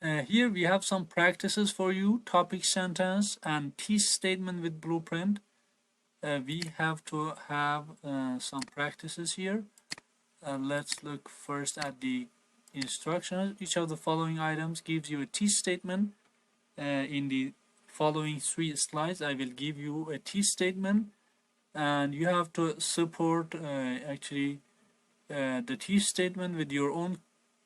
Here we have some practices for you: topic sentence and thesis statement with blueprint. We have to have some practices here. Let's look first at the instructions. Each of the following items gives you a thesis statement. In the following 3 slides, I will give you a thesis statement, and you have to support the thesis statement with your own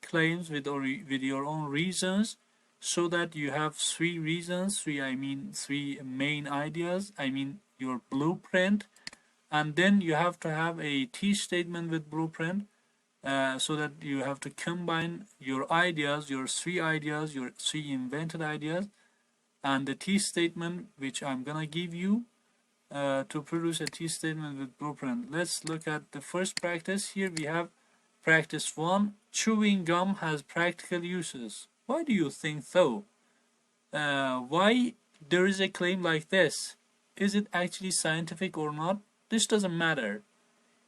claims, with your own reasons, so that you have 3 reasons. Three main ideas. Your blueprint, and then you have to have a thesis statement with blueprint, so that you have to combine your ideas, your 3 ideas, your 3 invented ideas, and the thesis statement which I'm gonna give you to produce a thesis statement with blueprint. Let's look at the first practice. Here we have practice 1. Chewing gum has practical uses. Why do you think so? Why there is a claim like this? Is it actually scientific or not? This doesn't matter.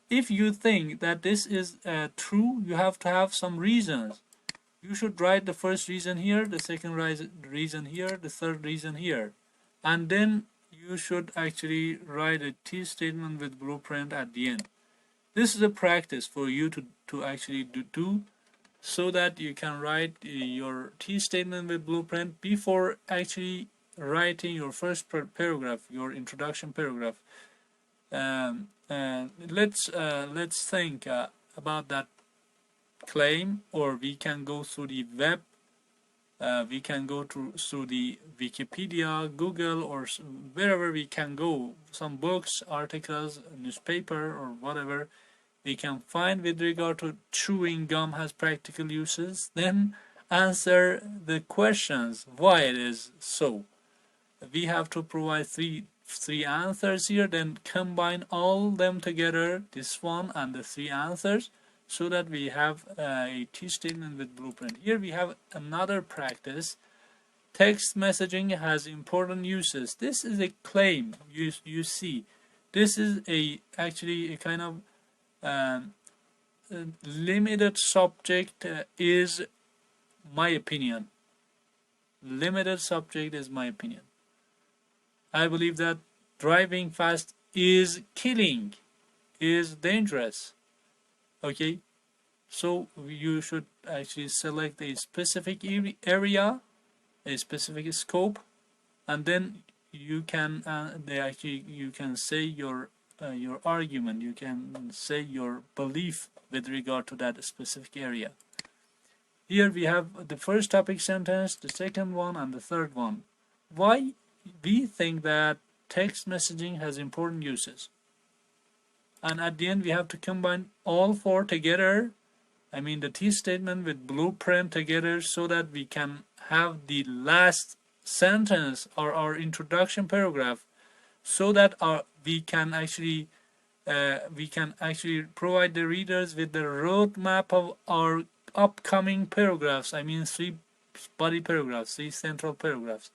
If you think that this is true, you have to have some reasons. You should write the first reason here, the second reason here, the third reason here, and then you should actually write a thesis statement with blueprint at the end. This is a practice for you to actually do, so that you can write your thesis statement with blueprint before actually writing your first paragraph, your introduction paragraph. Let's think about that claim, or we can go through the web. We can go through the Wikipedia, Google, or wherever we can go. Some books, articles, newspaper, or whatever we can find with regard to chewing gum has practical uses. Then answer the questions why it is so. We have to provide three answers here, then combine all them together, this one and the 3 answers, so that we have a thesis statement with blueprint. Here we have another practice. Text messaging has important uses. This is a claim. You see, this is actually a kind of limited subject. Is my opinion. Limited subject is my opinion. I believe that driving fast is killing, is dangerous. Okay, so you should actually select a specific area, a specific scope, and then you can you can say your argument. You can say your belief with regard to that specific area. Here we have the first topic sentence, the second one, and the third one. Why we think that text messaging has important uses. And at the end we have to combine all 4 together. The thesis statement with blueprint together, so that we can have the last sentence or our introduction paragraph, so that we can actually provide the readers with the roadmap of our upcoming paragraphs. 3 body paragraphs, 3 central paragraphs.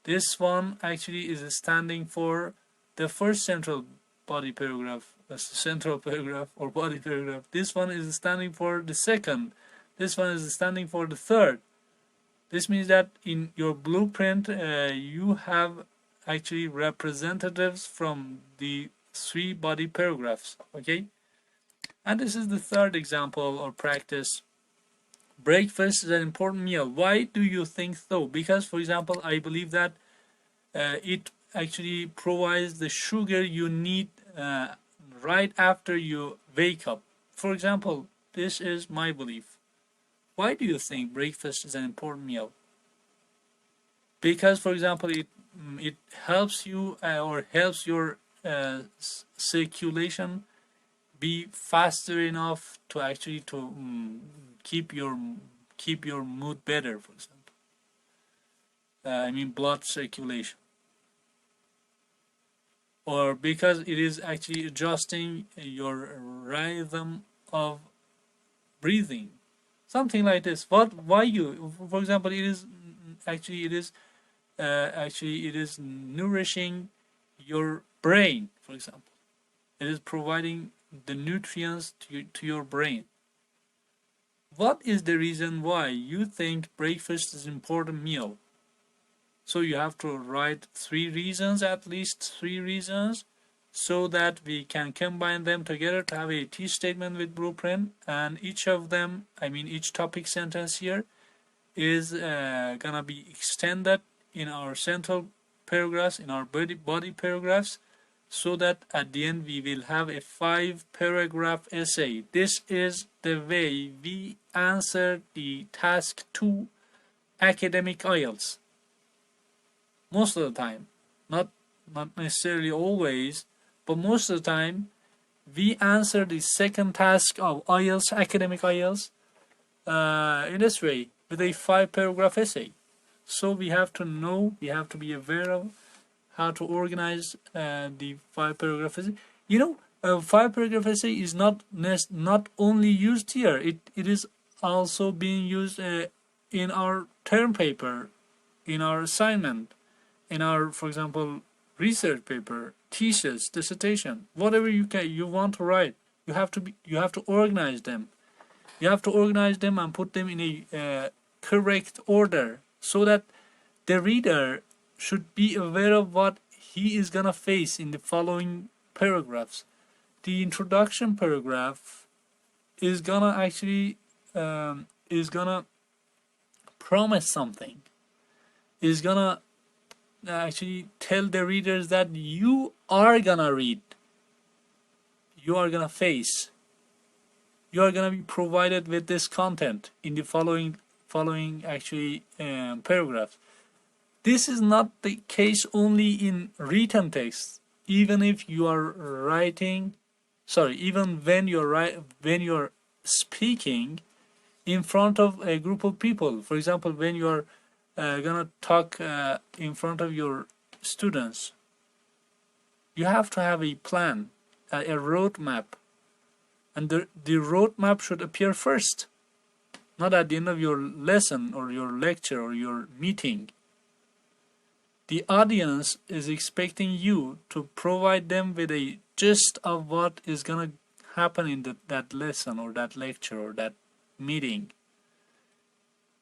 This one actually is standing for the first central body paragraph. That's the central paragraph or body paragraph. This one is standing for the second. This one is standing for the third. This means that in your blueprint you have actually representatives from the 3 body paragraphs. Okay, and this is the third example or practice. Breakfast is an important meal. Why do you think so? Because, for example, I believe that it actually provides the sugar you need right after you wake up. For example, this is my belief. Why do you think breakfast is an important meal? Because, for example, it helps you or helps your circulation be faster enough to actually keep your mood better, for example. Blood circulation. Or because it is actually adjusting your rhythm of breathing, something like this. Why you? For example, it is nourishing your brain. For example, it is providing the nutrients to your brain. what is the reason why you think breakfast is an important meal? So you have to write 3 reasons, at least 3 reasons, so that we can combine them together to have a T statement with blueprint. And each of them, I mean each topic sentence here, is gonna be extended in our central paragraphs, in our body paragraphs, so that at the end we will have a 5-paragraph essay. This is the way we answer the task 2 academic IELTS. Most of the time, not necessarily always, but most of the time we answer the second task of IELTS, academic IELTS, in this way, with a 5-paragraph essay. So we have to know, we have to be aware of how to organize the 5-paragraph essay. You know, a 5-paragraph essay is not only used here, it is also being used in our term paper, in our assignment, in our, for example, research paper, thesis, dissertation, whatever you want to write. You have to organize them. You have to organize them and put them in a correct order, so that the reader should be aware of what he is gonna face in the following paragraphs. The introduction paragraph is gonna actually is gonna promise something. Is gonna actually tell the readers that you are gonna read, you are gonna face, you are gonna be provided with this content in the following actually paragraphs. This is not the case only in written text. Even if you are writing, even when you're speaking in front of a group of people. For example, when you're gonna talk in front of your students, you have to have a plan, a roadmap, and the roadmap should appear first, not at the end of your lesson or your lecture or your meeting. The audience is expecting you to provide them with a gist of what is gonna happen in that lesson or that lecture or that meeting.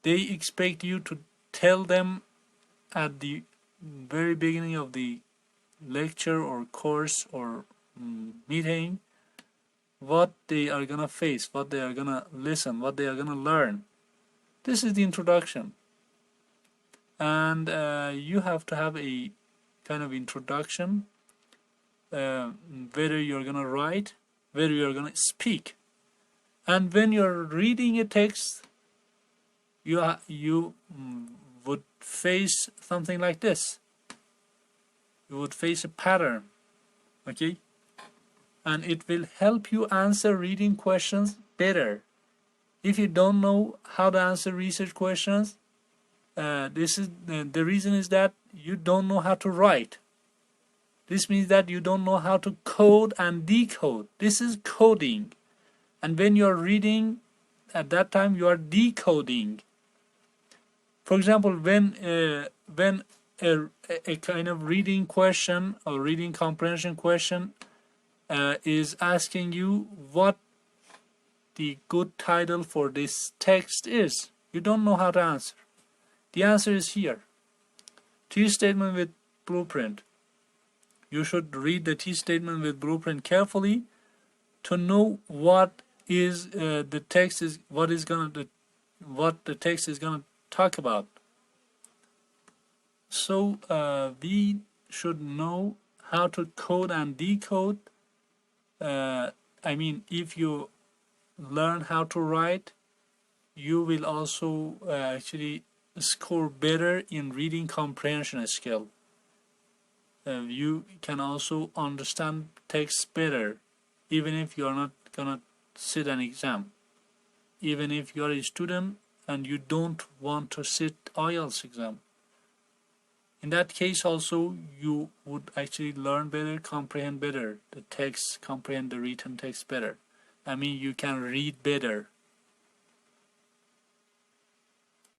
They expect you to tell them at the very beginning of the lecture or course or meeting what they are gonna face, what they are gonna listen, what they are gonna learn. This is the introduction. And you have to have a kind of introduction, whether you're gonna write, whether you're gonna speak. And when you're reading a text, you would face something like this. You would face a pattern, okay? And it will help you answer reading questions better. If you don't know how to answer research questions, this is the reason is that you don't know how to write. This means that you don't know how to code and decode. This is coding. And when you're reading, at that time you are decoding. For example, when a kind of reading question or reading comprehension question is asking you what the good title for this text is, you don't know how to answer. The answer is here. T statement with blueprint. You should read the T statement with blueprint carefully to know what is the text is what the text is gonna talk about. So we should know how to code and decode. I mean, if you learn how to write, you will also actually score better in reading comprehension skill. You can also understand text better, even if you are not gonna sit an exam. Even if you are a student and you don't want to sit IELTS exam. In that case also, you would actually learn better, comprehend better the text, comprehend the written text better. I mean, you can read better.